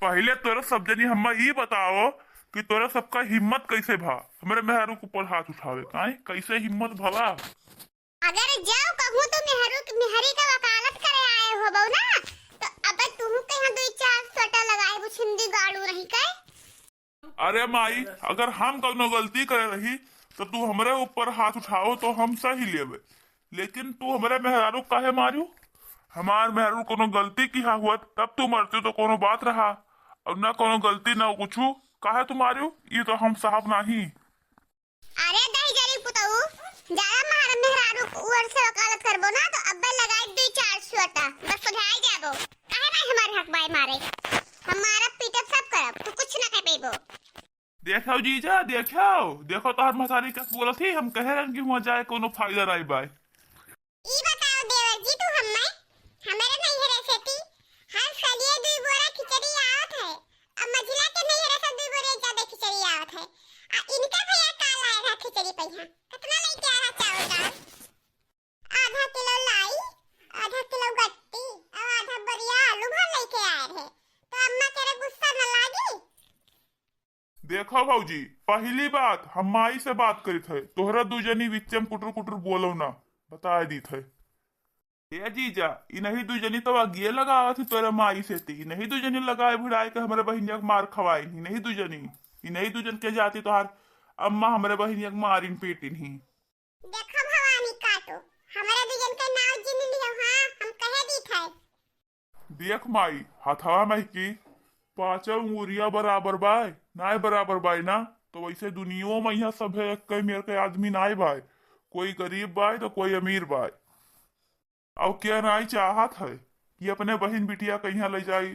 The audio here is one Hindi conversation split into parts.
पहले तोरा सब जनी हमें ये बताओ कि तोरा सबका हिम्मत कैसे भा हमारे मेहरू के ऊपर हाथ उठावे काहे कैसे हिम्मत भला। अगर जाओ कहूँ तो मेहरी का वकालत करे आए हो बहु ना तो अब तुम कहाँ दो चार सटा लगाए वो छिंदी गाड़ू रही का। अरे माई अगर हम कौनो गलती करे रही तो तू हमारे ऊपर हाथ उठाओ तो हम सही लेवे, लेकिन तू हमारे मेहरारू काहे मारू। हमार मेहरू कोनो गलती की हुआ तब तू मरती तो कोनो बात रहा, और ना कोनो गलती ना कुछ काहे तू मारू ये तो हम साहब नहीं। अरे दही जरी पुताऊ ज्यादा मार मेहरारू ऊपर से वकालत करबो ना तो अब्बा लगाई दो चार सटा बस सुधाई जाबो काहे ना हमारे हक बाय मारे हमारा पीटप सब करब तू कुछ ना कह पेबो। देखो जीजा देखो तोहर मसारी का बोला थी हम कहे रहे कि वहाँ जाए कोनो फायदा रही बाय। ई बताओ देवर जी तू हमारे नहीं है रेसिपी हर सलिए दुई बोरा खिचड़ी आवत है अब मझिला के नहीं है सब दुई बोरा ज्यादा खिचड़ी आवत है आ इनका भैया काल आया था खिचड़ी पहिया कितना लेके आ रहा चावल दाल आधा किलो लाई आधा किलो गट्टी और आधा बढ़िया आलू भर लेके आए थे तो अम्मा तेरे गुस्सा न लागी। देखो भौजी पहली बात हम माई से बात करी थे तोहरा दू जनी विचम कुटर कुटर बोलो ना बता दी थे ये जीजा इ नहीं दू जनी तो आगिए लगावा थी तोरा माई से ती नहीं दू जनी लगाए भिड़ाए के हमारे बहनिया के मार खवाई नहीं दू जनी इ नहीं दू जन के जाती तोहार अम्मा हमारे बहनिया के मारिन पीटिन ही। देखो भवानी काटो हमारे दुजन का नाम जिन लियो हां हम कहे दी थे। देख माई हथवा में की पांचों अंगुरिया बराबर बाय नाय बराबर बाय ना तो वैसे दुनिया में यहाँ सब है कई मेरे के आदमी नाय बाय कोई गरीब बाय तो कोई अमीर बाय। और क्या नाई चाहत है कि अपने बहन बिटिया कहीं ले जाई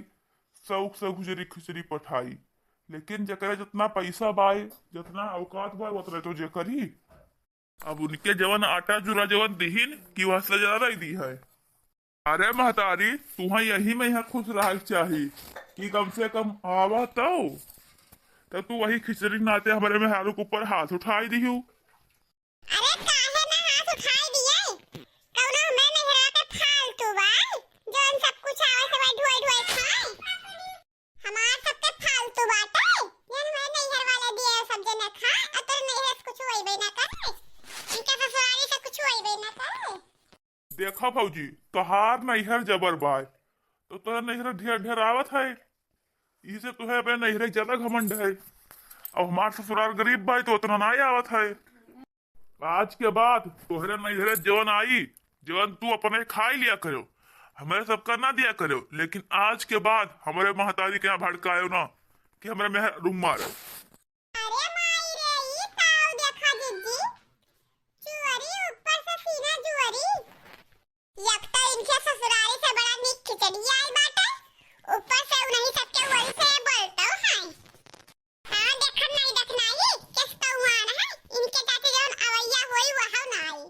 शौक से गुजरी खुजरी पठाई, लेकिन जकरे जितना पैसा बाय जितना औकात बाय उतरे तो जे करी। अब उनके जवन आटा जुरा जवन दीहिन कि वह से ज्यादा ही दी है। अरे महतारी तुम्हें यही में यहाँ खुश रह चाहिए कि कम से कम आवा तो तू वही खिचड़ी नाते हमारे मेहरू के ऊपर हाथ उठाई दिहू। अरे काहे ना हाथ उठाई दिए कौनो हमें नहीं रहा के फालतू बाल जोन सब कुछ आवे से भाई ढोई ढोई खाए हमार सबके फालतू बाटे ये हमें नहीं घर वाले दिए सब जने खा अतर नहीं है कुछ होई बे ना करे इनका ससुराली से कुछ होई बे ना करे। देखो फौजी तोहार नैहर जबर बाय तो तोहरा नैहर ढेर ढेर आवत है इसे तुहे अपने नैहर ज्यादा घमंड है और हमार ससुराल गरीब बाई तो उतना नहीं आवत है। आज के बाद तोहरे नैहर जवन आई जवन तू अपने खाई लिया करो हमें सबका ना दिया करो, लेकिन आज के बाद हमारे महतारी के यहाँ भड़कायो ना कि हमारे मेहर रूम मारो। अरे माई रे ई ताऊ देखा दीदी चुअरी ऊपर से सीना जुअरी यकता इनके ससुराली से बड़ा निक खिचड़ी आई बाटे ऊपर से नहीं सबके वही से बोलता है हां देखन नहीं देखना ही किसका हुआन है इनके जाते जवन अवैया होई वहां ना आई।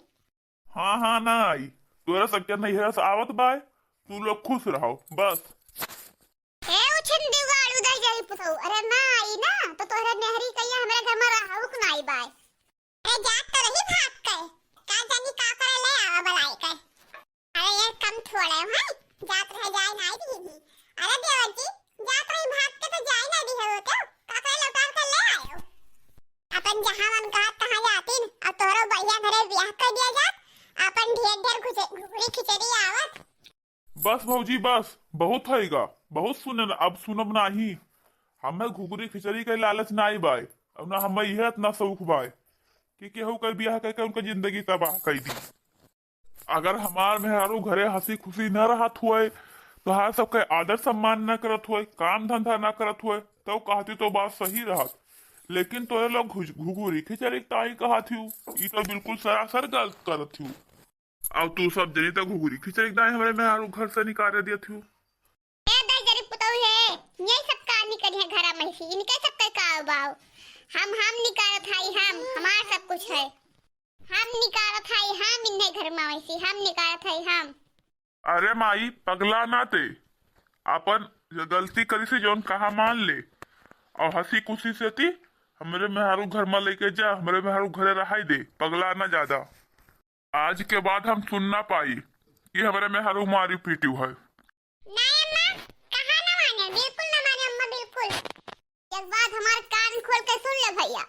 हाँ ना आई तोरा सबके नैहर से आवत बाय तू लोग खुश रहो बस। ए उछिंदी गाड़ू दे जाई पुतौ अरे ना आई ना तो तोहरे नेहरी कहिया हमरे घर में रहउक ना आई बाय अरे जात तो रही भाग के का जानी का करे ले आवा बलाई के अरे ये कम थोड़े है जात रह जाए ना आई दी। अरे देवर जी जात रही भाग के तो जाए ना दी हो तो का करे लौटा के ले आयो अपन जहां मन कहा कहां जातीन अब तोहरो बढ़िया घरे ब्याह कर दिया जात अपन ढेर ढेर घुघरी खिचड़ी आवत। बस भौजी बस बहुत हैगा बहुत सुने अब सुनब नाही हमें घुघरी खिचड़ी के लालच ना आई बाय अब ना हमें यह इतना शौक बाय कि केहू के ब्याह करके उनका जिंदगी तबाह कर दी। अगर हमार मेहरारू घरे हंसी खुशी न रहत हुए तो हर सबके आदर सम्मान न करत हुए काम धंधा न करत हुए तो कहती तो बात सही रहत, लेकिन तो लोग घुघरी खिचड़ी ताई कहती ये तो बिल्कुल सरासर गलत करत हूँ। अब तू सब जनी तो घुघरी खिचड़ी दाई हमारे मेहरारू घर से निकाल दिया थी। ए दस जरी पुतौ है ये सब का निकल है घरा में से इनके सब के का बाव हम निकालत हई हम हमार सब कुछ है हम निकालत हई हम इन्हे घर में वैसे हम निकालत हई हम। अरे माई पगला ना ते अपन गलती करी से जौन कहा मान ले और हंसी खुशी से थी हमारे मेहरू घर में लेके जा हमारे मेहरू घरे रहाई दे पगला ना ज्यादा। आज के बाद हम सुन ना पाई कि हमारे मेहरू मारी पीटी है। नहीं अम्मा कहां ना माने बिल्कुल ना माने अम्मा हमारे कान खोल के सुन ले भैया,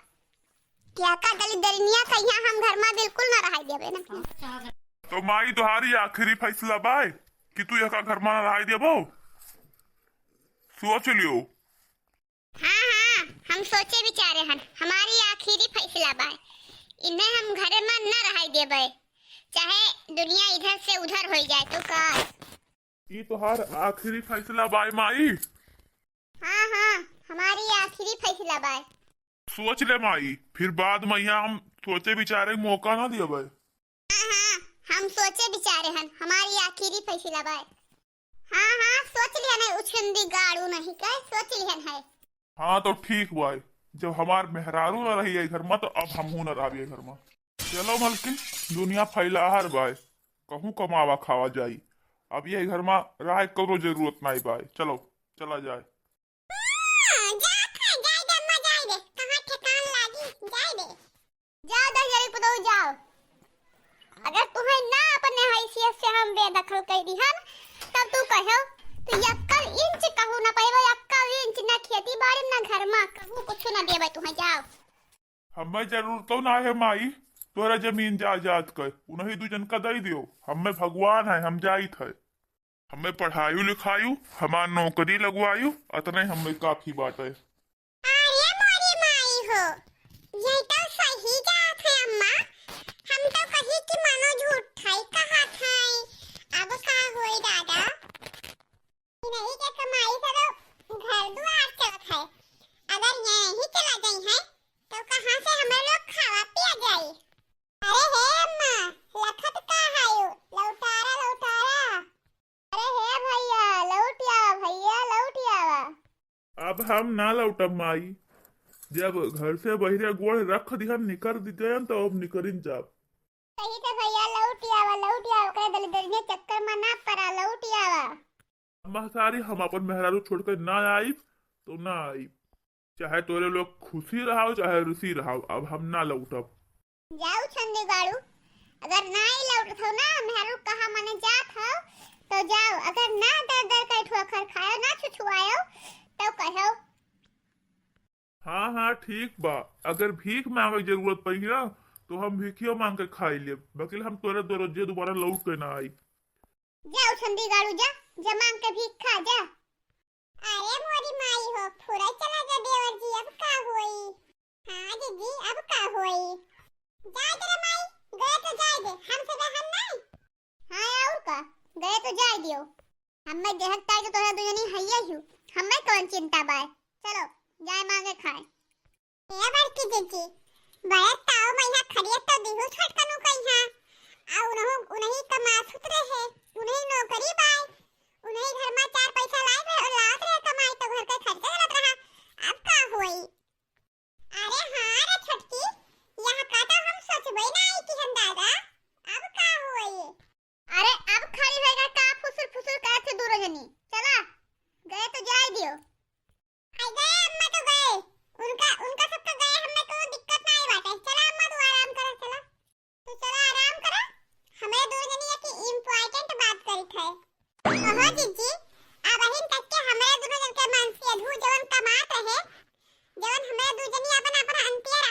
क्या का गली दरिनिया का यहाँ हम घर में बिल्कुल ना रह देबे ना। तो माई तुम्हारी आखिरी फैसला बाय कि तू यहाँ घर में रह देबो, सोच लियो। हाँ हाँ, हम सोचे विचारे हन, हमारी आखिरी फैसला बाय, इन्हें हम घरे में न रह देबे, चाहे दुनिया इधर से उधर हो जाए तो का। ये तुहार आखिरी फैसला बाय माई? हाँ हाँ, हमारी आखिरी फैसला बाय। सोच ले माई, फिर बाद में यहाँ हम सोचे विचारे के मौका ना देबे। हाँ हाँ, हम सोचे विचारे हन, हमारी आखिरी फैसला बाय। हाँ हाँ, सोच लिया ना, उछंदी गाड़ू नहीं कह, सोच लिया है। हाँ तो ठीक भाई, जब हमार मेहरारू न रही है घर में तो अब हमहू न रहिए घर में। चलो मलकिन, दुनिया फैला हर बाय, कहूँ कमावा खावा जाई, अब ये घर में रह करो जरूरत नहीं बाय, चलो चला जाए। जाओ, अगर तुम्हें ना अपने हैसियत से हम बेदखल कर दी हम, तब तू कहो तो यक्कल इंच कहू ना पाइबो, यक्कल इंच ना खेती बाड़ी ना घर में कहू कुछ ना देबे तुम्हें। जाओ, हमें जरूरत तो ना है माई तोरा जमीन जायदाद कर, उन्हीं दू जन का दे दियो, हमें भगवान है, हम जाइत है, हमें पढ़ायु लिखायु, हमार नौकरी लगवायु, अतने हमें काफी बात है। अरे मोरी माई हो, ये तो सही बात है अम्मा, हम तो कही कि मानो झूठ है कहा था, अब का होई दादा, नहीं के कमाई से तो घर द्वार चलत है, अगर यहीं चला गई है तो कहां से हमें लोग खावा पिया जाए। अरे हे अम्मा, लखत का है यो, लौटारा लौटारा, अरे हे भैया लौटिया, भैया लौटिया। अब हम ना लौटब माई, जब घर से बहिरे गोड़ रख दिहन निकर दिजन तो अब निकरिन जाब। सही से भैया लौटिया ओकरे दल दलने चक्कर में ना पड़ा, लौटिया। महसारी हम अपन मेहरारू छोड़कर ना आई तो ना आई, चाहे तोरे लोग खुशी रहो चाहे रुसी रहो, अब हम ना लौटब। जाओ छंदे गाड़ू, अगर ना ही लौटत हो ना मेहरू कहा मने जात हो तो जाओ, अगर ना दर दर के ठोकर खायो ना छुछुआयो तो कहो। हाँ हाँ ठीक बा, अगर भीख मांगे की जरूरत पड़ी ना तो हम भीखियो मांग के खाई ले, बकिल हम तोरे दो रोजे दोबारा लौट के ना आई। जाओ छंदी गाड़ू, जा मांग के भीख खा जा। अरे मोरी माई हो, फुरा चला जा देवर जी, अब का होई? हाँ दीदी, अब का होई? जाए तेरे माई, गए तो जाए दे, हमसे रहम नहीं। हाँ और का, गए तो जाए दियो, हमें देहता है तो तोरा दुजनी हइया हूँ, हमें कौन चिंता बाय, चलो जाए मांगे खाए। ये बड़की दीदी, बड़ा ताव महीना खड़िया तो दिहु छटकनु कई हां, आ उन्हीं कमा सुत रहे, उन्हीं नौकरी बाय, उन्हीं घर में चार पैसा लाए थे और लात रहे कमाई तो घर का खर्चा चलत रहा, अब का होई? अरे हाँ रे छटकी, यहाँ का तो हम सोचबे नहीं कि हम दादा, अब का होई? अरे अब खाली रहेगा का फुसुर फुसुर कर से दूर जनी, चला गए तो जाए दियो। आई गए अम्मा तो गए, उनका सब तो गए, हमें कोई दिक्कत नहीं बाटे, चला अम्मा तू आराम करा, चला तू चला आराम करा, हमें दो जनी की इम्पोर्टेंट बात करी थे। ओहो जीजी, अब अहिन तक के हमें दोनों जन के मन से अधू जवन कमात रहे, जवन हमें दो जनी अपन अपन अंतिया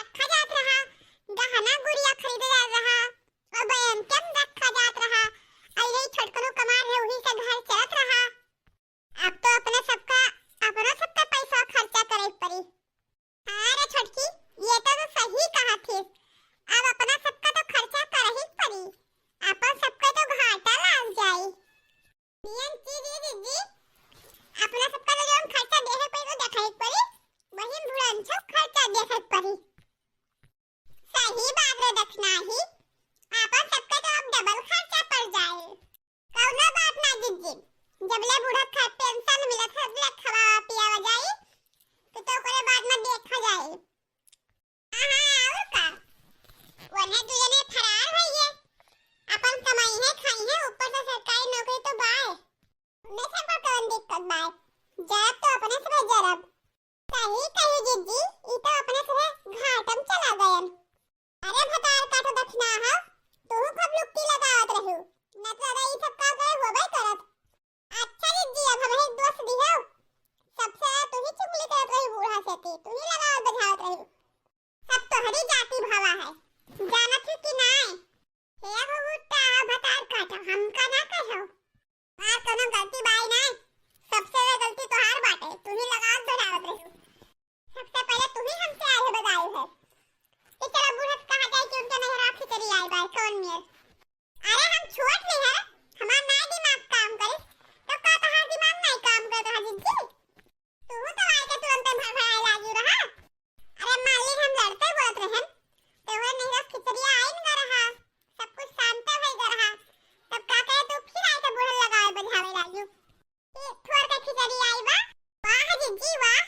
हवा है जानत हो कि नाय हे बहुटा भतार काटा हमका ना कहो मार कोनो गलती बाई ना सबसे गलती तोहार बाटे तू ही लगाम धरावत रही सबसे पहले तू ही हमसे आए बताई है कि चला बुढ़त कहा जाए कि उनके मेहरा खिचड़ी आई बाई कौन मेर अरे हम छोट नहीं है हमार ना दिमाग काम करे तो का तोहार दिमाग नहीं काम करे तो जिंदगी तू तो आई के तुरंत भड़बड़ाए लागी रहा अरे मान ली हम लड़ते बोलत रहन तो वह मेहरा खिचड़ी आई न रहा सब कुछ शांत हो गया रहा तब का कहे तू फिर आए के बुढ़त लगाए बजावे लागी ये थोड़ के खिचड़ी आई बा वाह जिंदगी वाह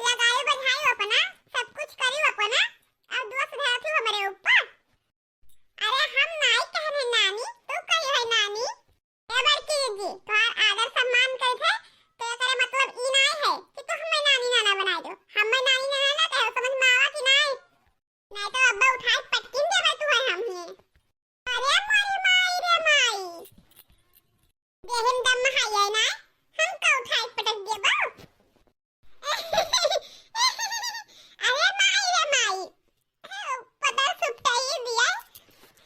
लगाए बजाई अपना सब कुछ करी अपना अब दोस्त धरती हमारे ऊपर अरे हम नाई कहने नानी तू कही है नानी ए बड़की जी तोहार आदर सम्मान करे थे तो करे मतलब ई नाई है कि तू हमें नानी नाना बनाई दो हमें नानी नाना ना कहो समझ में आवा कि नाई नहीं तो अब्बा उठाए पटकिन देबे तू है हम ही अरे मोरी माई रे माई देहिन दम हाय ना हम का उठाए पटक देबो अरे माई रे माई पता सुटाई दिया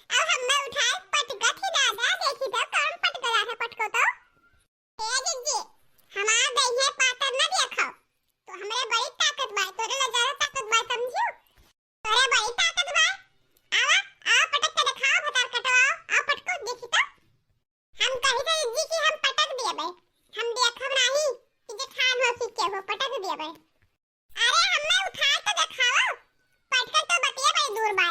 अब हमें उठाए पटका थी दादा देखी तो कौन पटका है पटको तो ए जिज्जी हमारा दहिया पातर न देखो तो हमरे बड़ी ताकत बा तोरे ले ज्यादा ताकत बा समझियो तोरे बड़ी ताकत बा आवा आवा पटक के दिखाओ भतार कटवाओ आओ पटको देखी तो हम कही थे जिज्जी कि हम पटक देबे हम देखब नहीं कि जे खान हो कि के हो पटक देबे अरे हमें उठाए तो दिखाओ पटक तो बतिया बड़ी दूर बा